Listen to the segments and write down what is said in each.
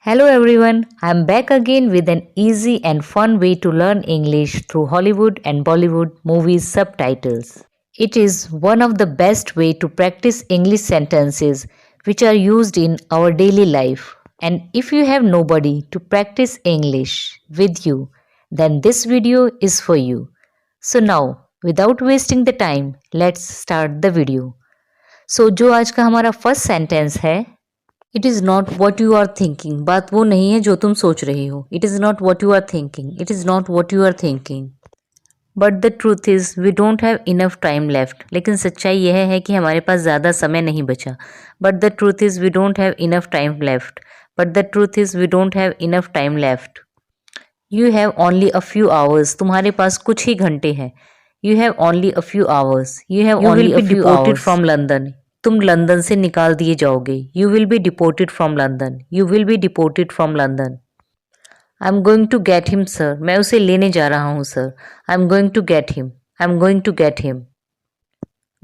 Hello everyone, I'm back again with an easy and fun way to learn English through Hollywood and Bollywood movies subtitles. It is one of the best way to practice English sentences which are used in our daily life. And if you have nobody to practice English with you, then this video is for you. So now, without wasting the time, let's start the video. So जो आज का हमारा first sentence है, it is not what you are thinking. बात वो नहीं है जो तुम सोच रहे हो। It is not what you are thinking. It is not what you are thinking. But the truth is we don't have enough time left. लेकिन सच्चाई यह है कि हमारे पास ज़्यादा समय नहीं बचा। But the truth is we don't have enough time left. But the truth is we don't have enough time left. You have only a few hours. तुम्हारे पास कुछ ही घंटे हैं। You have only a few hours. You have only a few hours from London. तुम London से निकाल दिए जाओगे। You will be deported from London. You will be deported from London. I am going to get him sir. मैं उसे लेने जा रहा हूँ sir. I am going to get him. I am going to get him.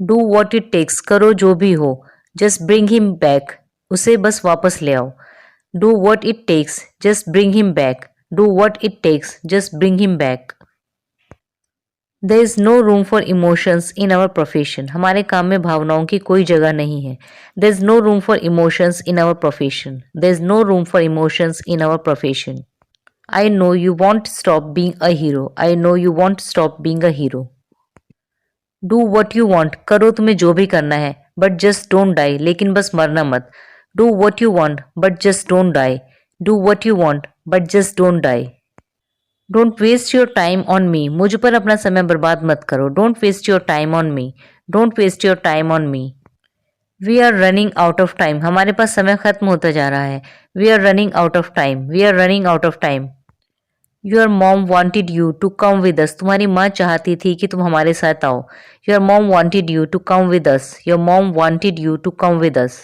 Do what it takes. करो जो भी हो। Just bring him back. उसे बस वापस ले आओ। Do what it takes. Just bring him back. Do what it takes. Just bring him back. There is no room for emotions in our profession. हमारे काम में भावनाओं की कोई जगह नहीं है। There is no room for emotions in our profession. There is no room for emotions in our profession. I know you won't stop being a hero. I know you won't stop being a hero. Do what you want. करो तुम्हें जो भी करना है। But just don't die. लेकिन बस मरना मत। Do what you want but just don't die. Do what you want but just don't die. Don't waste your time on me. मुझ पर अपना समय बर्बाद मत करो। Don't waste your time on me. Don't waste your time on me. We are running out of time. हमारे पास समय खत्म होता जा रहा है। We are running out of time. We are running out of time. Your mom wanted you to come with us. तुम्हारी माँ चाहती थी कि तुम हमारे साथ आओ। Your mom wanted you to come with us. Your mom wanted you to come with us.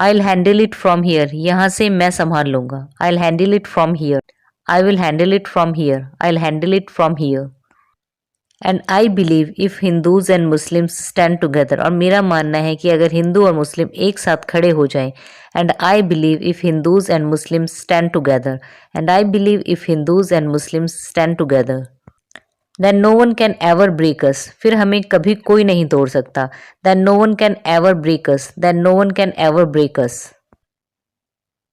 I will handle it from here. यहाँ से मैं संभाल लूंगा। I will handle it from here. I will handle it from here. I'll handle it from here. And I believe if Hindus and Muslims stand together, और मेरा मानना है कि अगर हिंदू और मुस्लिम एक साथ खड़े हो जाएं, and I believe if Hindus and Muslims stand together, and I believe if Hindus and Muslims stand together, then no one can ever break us. फिर हमें कभी कोई नहीं तोड़ सकता. Then no one can ever break us. Then no one can ever break us.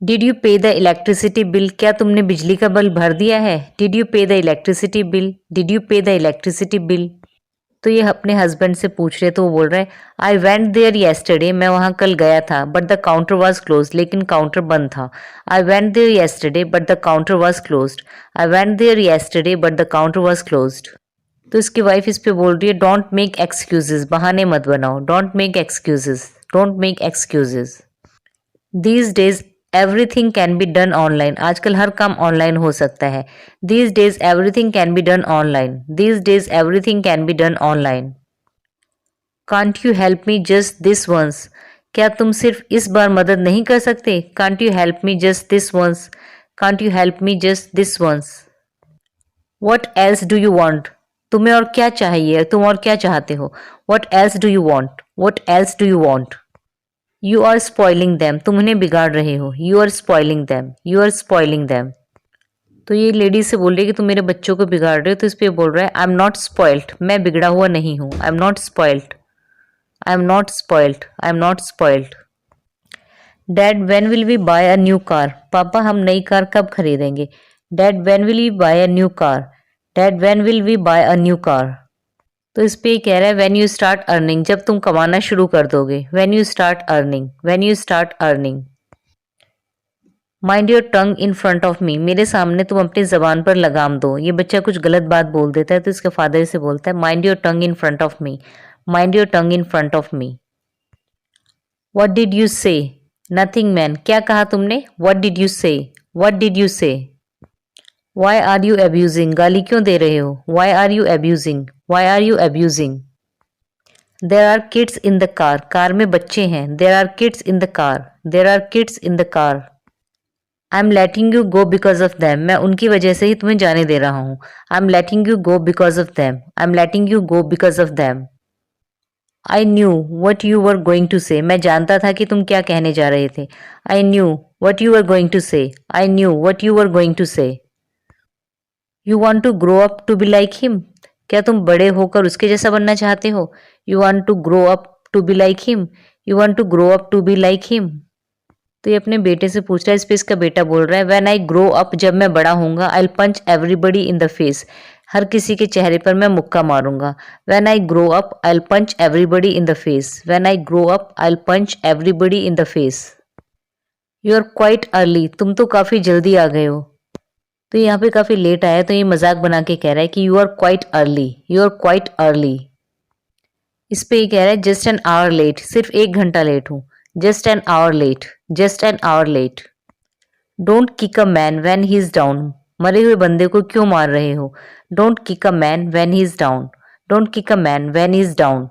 Did you पे the electricity bill. क्या तुमने बिजली का बिल भर दिया है। डिड यू पे the electricity bill. Did you पे द इलेक्ट्रिसिटी बिल। तो ये अपने हस्बैंड से पूछ रहे तो वो बोल रहे हैं आई वेंट देयर येस्टरडे। मैं वहाँ कल गया था but the counter was close. लेकिन काउंटर बंद था। I went there yesterday but the counter was closed. I went there yesterday but the counter was closed. तो इसकी वाइफ इस पे बोल रही है डोंट मेक एक्सक्यूजेज। बहाने मत बनाओ। Don't make excuses. Don't make excuses. These days everything can be done online. आजकल हर काम ऑनलाइन हो सकता है। These days everything can be done online. These days everything can be done online. Can't you help me just this once. क्या तुम सिर्फ इस बार मदद नहीं कर सकते। Can't you help me just this once. Can't you help me just this once. What else do you want. तुम्हें और क्या चाहिए। तुम और क्या चाहते हो। What else do you want. What else do you want. You are spoiling them. तुम उन्हें बिगाड़ रहे हो। You are spoiling them. You are spoiling them. तो ये लेडी से बोल रही है कि तुम मेरे बच्चों को बिगाड़ रहे हो। तो इस पे बोल रहा है आई एम नॉट स्पॉइल्ड। मैं बिगड़ा हुआ नहीं हूँ। I am not spoiled. I am not spoiled. I am not spoiled. Dad when will we buy a new car. पापा हम नई कार कब खरीदेंगे। Dad when will we buy a new car. Dad when will we buy a new car. तो इस पे कह रहा है व्हेन यू स्टार्ट अर्निंग। जब तुम कमाना शुरू कर दोगे। When you start earning. When you start earning. Mind your tongue in front of मी। मेरे सामने तुम अपनी जबान पर लगाम दो। ये बच्चा कुछ गलत बात बोल देता है तो इसके फादर से बोलता है mind your tongue in front of me. Mind your tongue in front of me. What did you say. Nothing man. क्या कहा तुमने। What did you say. What did you say. Why are you abusing. गाली क्यों दे रहे हो। Why are you abusing. Why are you abusing. There are kids in the car. Car में बच्चे हैं। There are kids in the car. There are kids in the car. I am letting you go because of them. मैं उनकी वजह से ही तुम्हें जाने दे रहा हूँ। I am letting you go because of them. I am letting you go because of them. I knew what you were going to say, मैं जानता था कि तुम क्या कहने जा रहे थे। I knew what you were going to say, I knew what you were going to say. You want to grow up to be like him, क्या तुम बड़े होकर उसके जैसा बनना चाहते हो। You want to grow up to be like him, you want to grow up to be like him. तो ये अपने बेटे से पूछ रहा है, इस पे इसका बेटा बोल रहा है व्हेन आई ग्रो अप, जब मैं बड़ा होऊंगा, I punch everybody in the face, हर किसी के चेहरे पर मैं मुक्का मारूंगा। When I grow up I punch everybody in the face, when I grow up I punch everybody in the face. You are quite early, तुम तो काफी जल्दी आ गए हो। तो यहाँ पे काफी लेट आया, तो ये मजाक बना के कह रहा है कि you are quite early, you are quite early. इस पे ये कह रहा है जस्ट एन आवर लेट, सिर्फ 1 घंटा लेट हूँ। Just an hour late, just an hour late. Don't kick a man when he is down, मरे हुए बंदे को क्यों मार रहे हो। Don't kick a man when he is down, don't kick a man when he is down.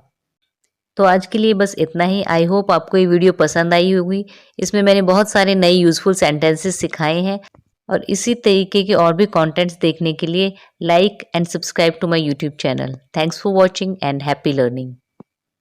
तो आज के लिए बस इतना ही। आई होप आपको ये वीडियो पसंद आई होगी। इसमें मैंने बहुत सारे नए यूजफुल सेंटेंसेस सिखाए हैं, और इसी तरीके के और भी कंटेंट्स देखने के लिए like and subscribe to my YouTube channel. Thanks for watching and happy learning.